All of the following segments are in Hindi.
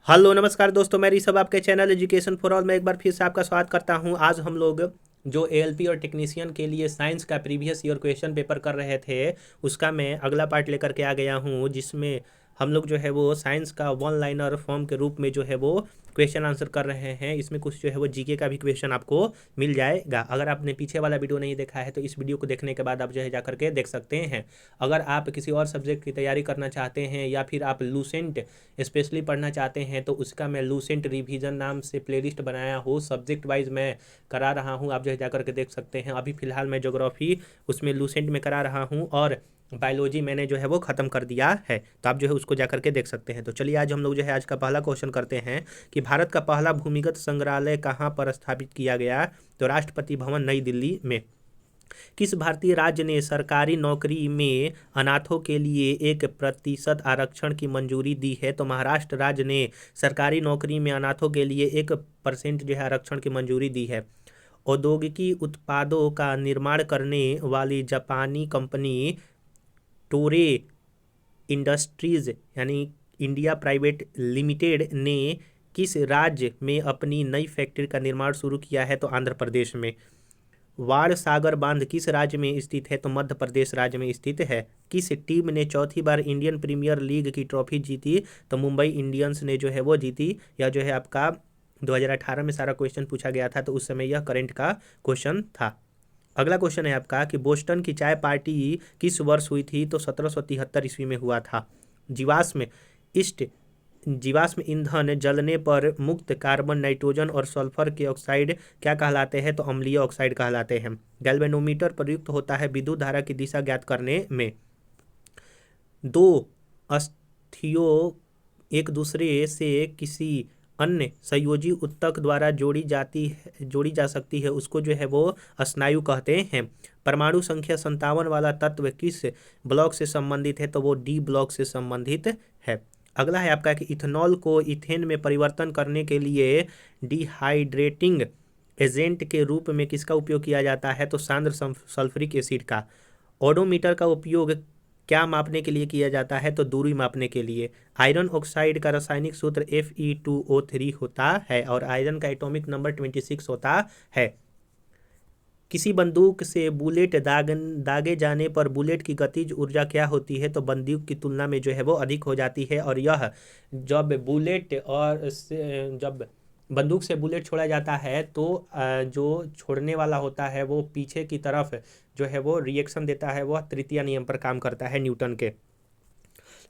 हेलो नमस्कार दोस्तों, मैं ऋषभ आपके चैनल एजुकेशन फॉर ऑल में एक बार फिर से आपका स्वागत करता हूं। आज हम लोग जो एएलपी और टेक्नीशियन के लिए साइंस का प्रीवियस ईयर क्वेश्चन पेपर कर रहे थे, उसका मैं अगला पार्ट लेकर के आ गया हूं, जिसमें हम लोग जो है वो साइंस का वन लाइनर फॉर्म के रूप में जो है वो क्वेश्चन आंसर कर रहे हैं। इसमें कुछ जो है वो जीके का भी क्वेश्चन आपको मिल जाएगा। अगर आपने पीछे वाला वीडियो नहीं देखा है तो इस वीडियो को देखने के बाद आप जो है जा करके देख सकते हैं। अगर आप किसी और सब्जेक्ट की तैयारी करना चाहते हैं या फिर आप लूसेंट स्पेशली पढ़ना चाहते हैं तो उसका मैं लूसेंट रिवीजन नाम से प्लेलिस्ट बनाया हूँ। सब्जेक्ट वाइज मैं करा रहा हूँ, आप जो है जा करके देख सकते हैं। अभी फिलहाल मैं ज्योग्राफी उसमें लूसेंट में करा रहा हूँ और बायोलॉजी मैंने जो है वो ख़त्म कर दिया है, तो आप जो है उसको जा करके देख सकते हैं। तो चलिए आज हम लोग जो है आज का पहला क्वेश्चन करते हैं कि भारत का पहला भूमिगत संग्रहालय कहाँ पर स्थापित किया गया। तो राष्ट्रपति भवन नई दिल्ली में। किस भारतीय राज्य ने सरकारी नौकरी में अनाथों के लिए 1% आरक्षण की मंजूरी दी है। तो महाराष्ट्र राज्य ने सरकारी नौकरी में अनाथों के लिए 1% जो है आरक्षण की मंजूरी दी है। औद्योगिकी उत्पादों का निर्माण करने वाली जापानी कंपनी टोरे इंडस्ट्रीज यानी इंडिया प्राइवेट लिमिटेड ने किस राज्य में अपनी नई फैक्ट्री का निर्माण शुरू किया है। तो आंध्र प्रदेश में। वाड़ सागर बांध किस राज्य में स्थित है। तो मध्य प्रदेश राज्य में स्थित है। किस टीम ने चौथी बार इंडियन प्रीमियर लीग की ट्रॉफी जीती। तो मुंबई इंडियंस ने जो है वो जीती। यह जो है आपका 2018 में सारा क्वेश्चन पूछा गया था, तो उस समय यह करंट का क्वेश्चन था। अगला क्वेश्चन है आपका कि बोस्टन की चाय पार्टी किस वर्ष हुई थी। तो 1773 ईस्वी में हुआ था। जीवाश्म ईस्ट जीवाश्म ईंधन जलने पर मुक्त कार्बन, नाइट्रोजन और सल्फर के ऑक्साइड क्या कहलाते हैं। तो अम्लीय ऑक्साइड कहलाते हैं। गैल्वेनोमीटर प्रयुक्त होता है विद्युत धारा की दिशा ज्ञात करने में। दो अस्थियों एक दूसरे से किसी अन्य संयोजी ऊतक द्वारा जोड़ी जा सकती है, उसको जो है वो स्नायु कहते हैं। परमाणु संख्या 57 वाला तत्व किस ब्लॉक से संबंधित है। तो वो डी ब्लॉक से संबंधित है। अगला है आपका कि इथेनॉल को इथेन में परिवर्तन करने के लिए डिहाइड्रेटिंग एजेंट के रूप में किसका उपयोग किया जाता है। तो सांद्र सल्फ्यूरिक एसिड का। ओडोमीटर का उपयोग क्या मापने के लिए किया जाता है। तो दूरी मापने के लिए। आयरन ऑक्साइड का रासायनिक सूत्र Fe2O3 होता है और आयरन का एटॉमिक नंबर 26 होता है। किसी बंदूक से बुलेट दागे जाने पर बुलेट की गतिज ऊर्जा क्या होती है। तो बंदूक की तुलना में जो है वो अधिक हो जाती है। और यह जब बंदूक से बुलेट छोड़ा जाता है तो जो छोड़ने वाला होता है वो पीछे की तरफ जो है वो रिएक्शन देता है। वह तृतीय नियम पर काम करता है, न्यूटन के।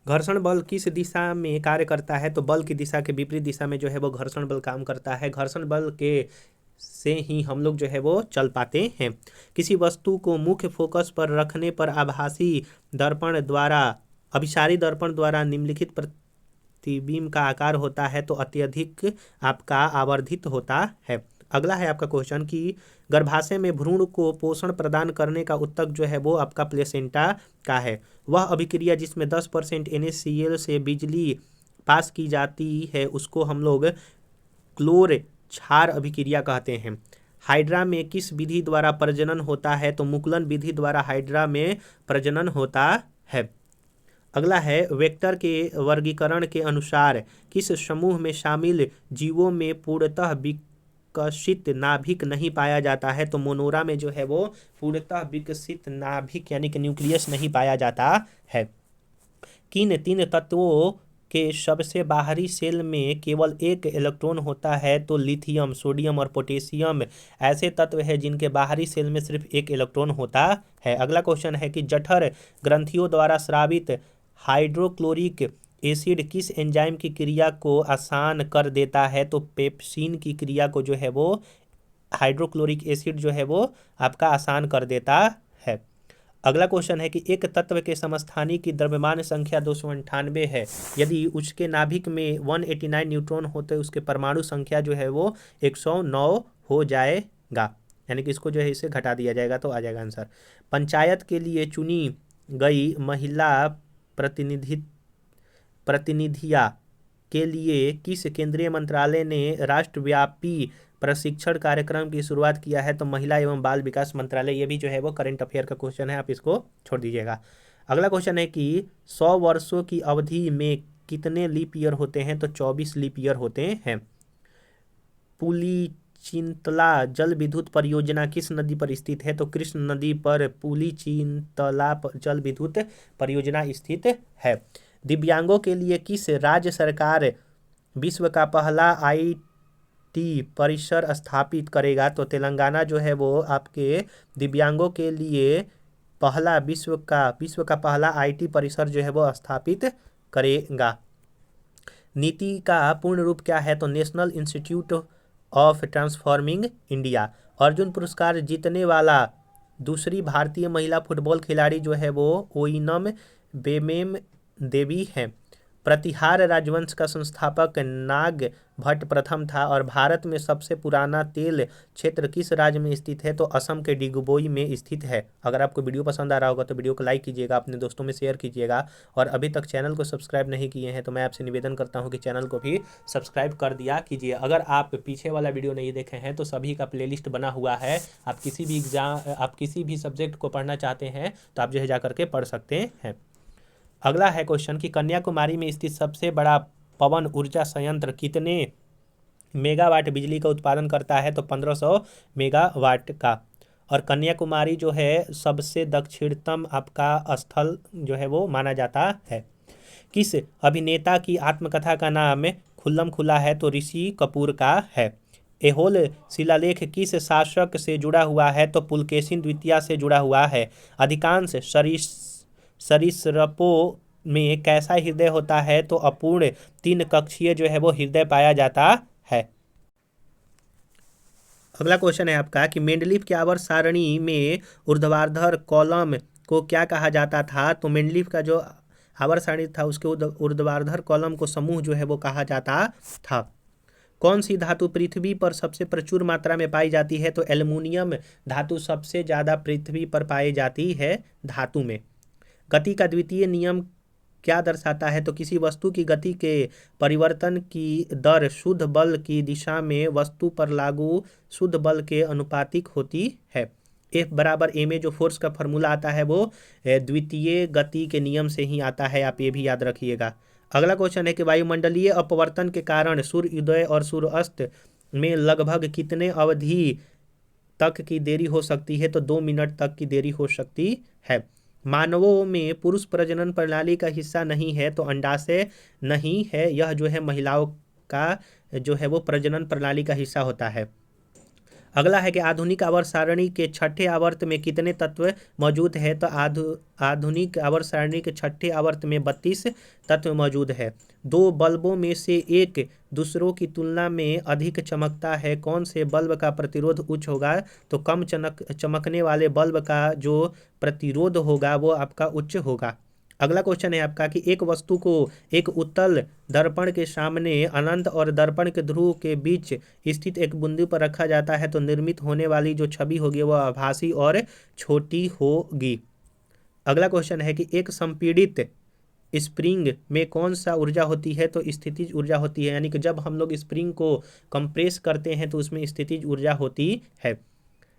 घर्षण बल किस दिशा में कार्य करता है। तो बल की दिशा के विपरीत दिशा में जो है वो घर्षण बल काम करता है। घर्षण बल के से ही हम लोग जो है वो चल पाते हैं। किसी वस्तु को मुख्य फोकस पर रखने पर अभिसारी दर्पण द्वारा निम्नलिखित प्रतिबिंब का आकार होता है। तो अत्यधिक आपका आवर्धित होता है। अगला है आपका क्वेश्चन कि गर्भाशय में भ्रूण को पोषण प्रदान करने का ऊतक जो है वो आपका प्लेसेंटा का है। वह अभिक्रिया जिसमें 10% NaCl से बिजली पास की जाती है उसको हम लोग क्लोर क्षार अभिक्रिया कहते हैं। हाइड्रा में किस विधि द्वारा प्रजनन होता है। तो मुकुलन विधि द्वारा हाइड्रा में प्रजनन होता है। अगला है वेक्टर के वर्गीकरण के अनुसार किस समूह में शामिल जीवों में पूर्णतः विकसित नाभिक नहीं पाया जाता है। तो मोनोरा में जो है वो पूर्णतः विकसित नाभिक यानी कि न्यूक्लियस नहीं पाया जाता है। किन तीन तत्वों के सबसे बाहरी सेल में केवल एक इलेक्ट्रॉन होता है। तो लिथियम, सोडियम और पोटेशियम ऐसे तत्व है जिनके बाहरी सेल में सिर्फ एक इलेक्ट्रॉन होता है। अगला क्वेश्चन है कि जठर ग्रंथियों द्वारा स्रावित हाइड्रोक्लोरिक एसिड किस एंजाइम की क्रिया को आसान कर देता है। तो पेप्सिन की क्रिया को जो है वो हाइड्रोक्लोरिक एसिड जो है वो आपका आसान कर देता है। अगला क्वेश्चन है कि एक तत्व के समस्थानिक की द्रव्यमान संख्या 298 है। यदि उसके नाभिक में 189 न्यूट्रॉन होते उसके परमाणु संख्या जो है वो 109 हो जाएगा, यानी कि इसको जो है इसे घटा दिया जाएगा तो आ जाएगा आंसर। पंचायत के लिए चुनी गई महिला प्रतिनिधिया के लिए किस केंद्रीय मंत्रालय ने राष्ट्रव्यापी प्रशिक्षण कार्यक्रम की शुरुआत किया है। तो महिला एवं बाल विकास मंत्रालय। ये भी जो है वो करंट अफेयर का क्वेश्चन है, आप इसको छोड़ दीजिएगा। अगला क्वेश्चन है कि 100 वर्षों की अवधि में कितने लीप ईयर होते हैं? तो 24 लीप ईयर होते हैं। पुलिचिंतला जल विद्युत परियोजना किस नदी पर स्थित है? तो कृष्ण नदी पर पुलिचिंतला जल विद्युत परियोजना स्थित है। दिव्यांगों के लिए किस राज्य सरकार विश्व का पहला आईटी परिसर स्थापित करेगा? तो तेलंगाना जो है वो आपके दिव्यांगों के लिए विश्व का पहला आईटी परिसर जो है वो स्थापित करेगा। नीति का पूर्ण रूप क्या है? तो national institute of transforming India. Arjun पुरस्कार जीतने वाला दूसरी भारतीय महिला फुटबॉल खिलाड़ी जो है वो ओइनम बेमेम देवी हैं। प्रतिहार राजवंश का संस्थापक नाग भट्ट प्रथम था। और भारत में सबसे पुराना तेल क्षेत्र किस राज्य में स्थित है? तो असम के डिगबोई में स्थित है। अगर आपको वीडियो पसंद आ रहा होगा तो वीडियो को लाइक कीजिएगा, अपने दोस्तों में शेयर कीजिएगा, और अभी तक चैनल को सब्सक्राइब नहीं किए हैं तो मैं आपसे निवेदन करता हूं कि चैनल को भी सब्सक्राइब कर दिया कीजिए। अगर आप पीछे वाला वीडियो नहीं देखे हैं तो सभी का प्लेलिस्ट बना हुआ है। आप किसी भी सब्जेक्ट को पढ़ना चाहते हैं तो आप जो है जा करके पढ़ सकते हैं। अगला है क्वेश्चन कि कन्याकुमारी में स्थित सबसे बड़ा पवन ऊर्जा संयंत्र कितने मेगावाट बिजली का उत्पादन करता है? तो 1500 मेगावाट का। और कन्याकुमारी जो है सबसे दक्षिणतम आपका स्थल जो है वो माना जाता है। किस अभिनेता की आत्मकथा का नाम खुल्लम खुला है? तो ऋषि कपूर का है। एहोल शिलालेख किस शासक से जुड़ा हुआ है? तो पुलकेशिन द्वितीय से जुड़ा हुआ है। अधिकांश सरीसृपों में कैसा हृदय होता है? तो अपूर्ण 3 कक्षीय जो है वो हृदय पाया जाता है। अगला क्वेश्चन है आपका कि मेंडलीफ की आवर्त सारणी में ऊर्ध्वाधर कॉलम को क्या कहा जाता था? तो मेंडलीफ का जो आवर्त सारणी था उसके ऊर्ध्वाधर कॉलम को समूह जो है वो कहा जाता था। कौन सी धातु पृथ्वी पर सबसे प्रचुर मात्रा में पाई जाती है? तो एल्युमिनियम धातु सबसे ज़्यादा पृथ्वी पर पाई जाती है धातु में। गति का द्वितीय नियम क्या दर्शाता है? तो किसी वस्तु की गति के परिवर्तन की दर शुद्ध बल की दिशा में वस्तु पर लागू शुद्ध बल के अनुपातिक होती है। F बराबर ma जो फोर्स का फॉर्मूला आता है वो द्वितीय गति के नियम से ही आता है, आप ये भी याद रखिएगा। अगला क्वेश्चन है कि वायुमंडलीय अपवर्तन के कारण सूर्योदय और सूर्यास्त में लगभग कितने अवधि तक की देरी हो सकती है? तो 2 मिनट तक की देरी हो सकती है। मानवों में पुरुष प्रजनन प्रणाली का हिस्सा नहीं है, तो अंडाशय नहीं है, यह जो है महिलाओं का जो है वो प्रजनन प्रणाली का हिस्सा होता है। अगला है कि आधुनिक आवर्त सारणी के छठे आवर्त में कितने तत्व मौजूद है? तो आधुनिक आवर्त सारणी के छठे आवर्त में 32 तत्व मौजूद है। 2 बल्बों में से एक दूसरों की तुलना में अधिक चमकता है, कौन से बल्ब का प्रतिरोध उच्च होगा? तो कम चमकने वाले बल्ब का जो प्रतिरोध होगा वो आपका उच्च होगा। अगला क्वेश्चन है आपका कि एक वस्तु को एक उत्तल दर्पण के सामने अनंत और दर्पण के ध्रुव के बीच स्थित एक बिंदु पर रखा जाता है तो निर्मित होने वाली जो छवि होगी वह आभासी और छोटी होगी। अगला क्वेश्चन है कि एक संपीड़ित स्प्रिंग में कौन सा ऊर्जा होती है? तो स्थितिज ऊर्जा होती है, यानी कि जब हम लोग स्प्रिंग को कंप्रेस करते हैं तो उसमें स्थितिज ऊर्जा होती है।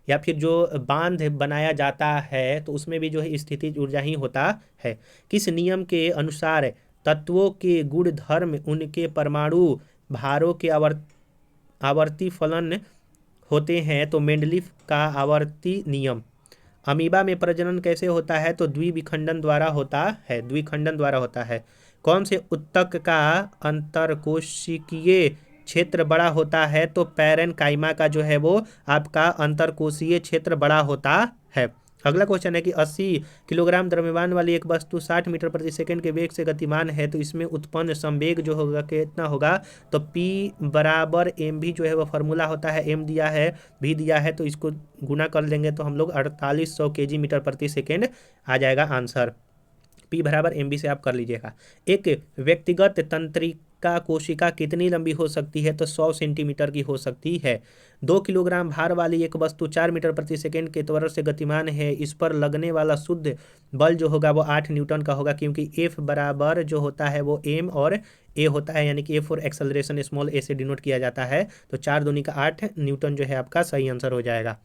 या फिर जो बांध बनाया जाता है तो उसमें भी जो है स्थितिज ऊर्जा ही होता है। किस नियम के अनुसार तत्वों के गुण धर्म उनके परमाणु भारों के आवर्ती फलन होते हैं? तो मेंडलीफ का आवर्ती नियम। अमीबा में प्रजनन कैसे होता है? तो द्विविखंडन द्वारा होता है। कौन से ऊतक का अंतरकोशिकीय क्षेत्र बड़ा होता है? तो पैरेनकाइमा का जो है वो आपका अंतरकोशीय क्षेत्र बड़ा होता है। अगला क्वेश्चन है कि 80 किलोग्राम द्रव्यमान वाली एक वस्तु 60 मीटर प्रति सेकंड के वेग से गतिमान है तो इसमें उत्पन्न संवेग जो होगा कितना होगा? तो P बराबर mv जो है वो फॉर्मूला होता है, m दिया है v दिया है तो इसको गुना कर लेंगे तो हम लोग 4800 kg मीटर प्रति सेकेंड आ जाएगा आंसर। P बराबर mv से आप कर लीजिएगा। एक व्यक्तिगत तंत्रिका का कोशिका कितनी लंबी हो सकती है? तो 100 सेंटीमीटर की हो सकती है। 2 किलोग्राम भार वाली एक वस्तु 4 मीटर प्रति सेकंड के त्वरण से गतिमान है। इस पर लगने वाला शुद्ध बल जो होगा वो 8 न्यूटन का होगा, क्योंकि एफ बराबर जो होता है वो एम और ए होता है, यानी कि एफ फॉर एक्सेलरेशन स्मॉल ए से डिनोट किया जाता है। तो 4 दूनी का 8 न्यूटन जो है आपका सही आंसर हो जाएगा।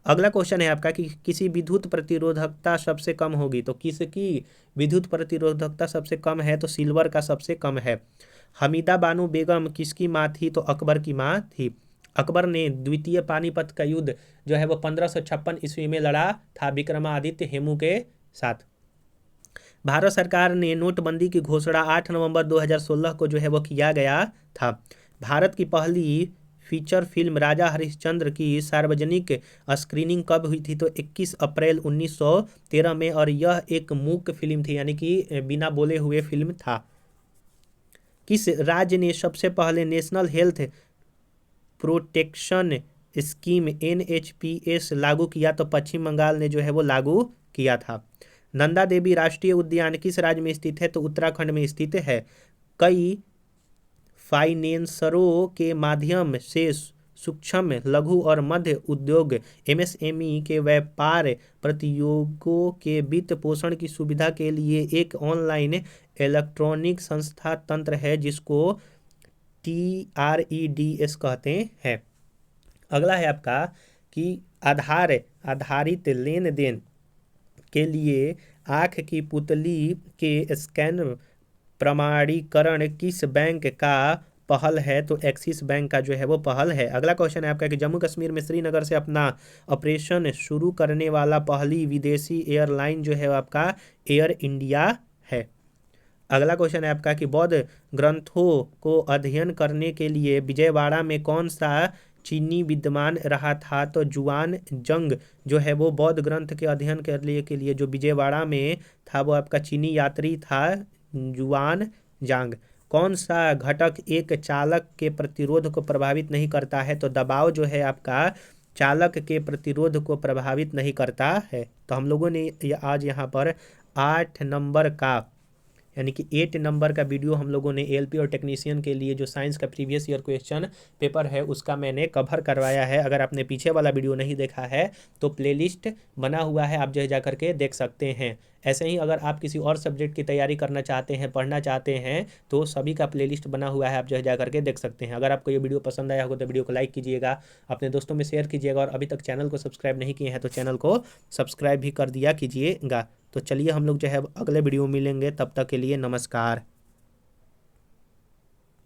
अगला क्वेश्चन है आपका कि किसी विद्युत प्रतिरोधकता सबसे कम होगी। तो किसकी विद्युत प्रतिरोधकता सबसे कम है? तो सिल्वर का सबसे कम है। हमीदा बानो बेगम किसकी माँ थी? तो अकबर की माँ थी। अकबर ने द्वितीय पानीपत का युद्ध जो है वो 1556 ईस्वी में लड़ा था विक्रमादित्य हेमू के साथ। भारत सरकार ने नोटबंदी की घोषणा 8 नवंबर 2016 को जो है वो किया गया था। भारत की पहली फीचर फिल्म राजा हरिश्चंद्र की सार्वजनिक स्क्रीनिंग कब हुई थी? तो 21 अप्रैल 1913 में, और यह एक मूक फिल्म थी, यानी कि बिना बोले हुए फिल्म था। किस राज्य ने सबसे पहले national health protection scheme NHPS लागू किया? तो पश्चिम बंगाल ने जो है वो लागू किया था। नंदा देवी राष्ट्रीय उद्यान किस राज्य में स्थित है? तो उत्तराखंड में स्थित है। कई फाइनेंसरों के माध्यम से सूक्ष्म लघु और मध्य उद्योग MSME के व्यापार प्रतियोगों के वित्त पोषण की सुविधा के लिए एक ऑनलाइन इलेक्ट्रॉनिक संस्था तंत्र है जिसको TREDS कहते हैं। अगला है आपका कि आधारित लेन देन के लिए आँख की पुतली के स्कैन प्रमाणीकरण किस बैंक का पहल है? तो एक्सिस बैंक का जो है वो पहल है। अगला क्वेश्चन है आपका कि जम्मू कश्मीर में श्रीनगर से अपना ऑपरेशन शुरू करने वाला पहली विदेशी एयरलाइन जो है आपका एयर इंडिया है। अगला क्वेश्चन है आपका कि बौद्ध ग्रंथों को अध्ययन करने के लिए विजयवाड़ा में कौन सा चीनी विद्वान रहा था? तो जुआन जंग जो है वो बौद्ध ग्रंथ के अध्ययन करने के लिए जो विजयवाड़ा में था वो आपका चीनी यात्री था, जुआन जांग। कौन सा घटक एक चालक के प्रतिरोध को प्रभावित नहीं करता है? तो दबाव जो है आपका चालक के प्रतिरोध को प्रभावित नहीं करता है। तो हम लोगों ने आज यहाँ पर 8 नंबर का यानी कि 8 नंबर का वीडियो हम लोगों ने ALP और टेक्नीशियन के लिए जो साइंस का प्रीवियस ईयर क्वेश्चन पेपर है उसका मैंने कवर करवाया है। अगर आपने पीछे वाला वीडियो नहीं देखा है तो प्लेलिस्ट बना हुआ है, आप जो जा करके देख सकते हैं। ऐसे ही अगर आप किसी और सब्जेक्ट की तैयारी करना चाहते हैं, पढ़ना चाहते हैं, तो सभी का प्लेलिस्ट बना हुआ है, आप जो जा करके देख सकते हैं। अगर आपको ये वीडियो पसंद आया होगा तो वीडियो को लाइक कीजिएगा, अपने दोस्तों में शेयर कीजिएगा, और अभी तक चैनल को सब्सक्राइब नहीं किए हैं तो चैनल को सब्सक्राइब भी कर दिया कीजिएगा। तो चलिए हम लोग जो है अगले वीडियो में मिलेंगे, तब तक के लिए नमस्कार।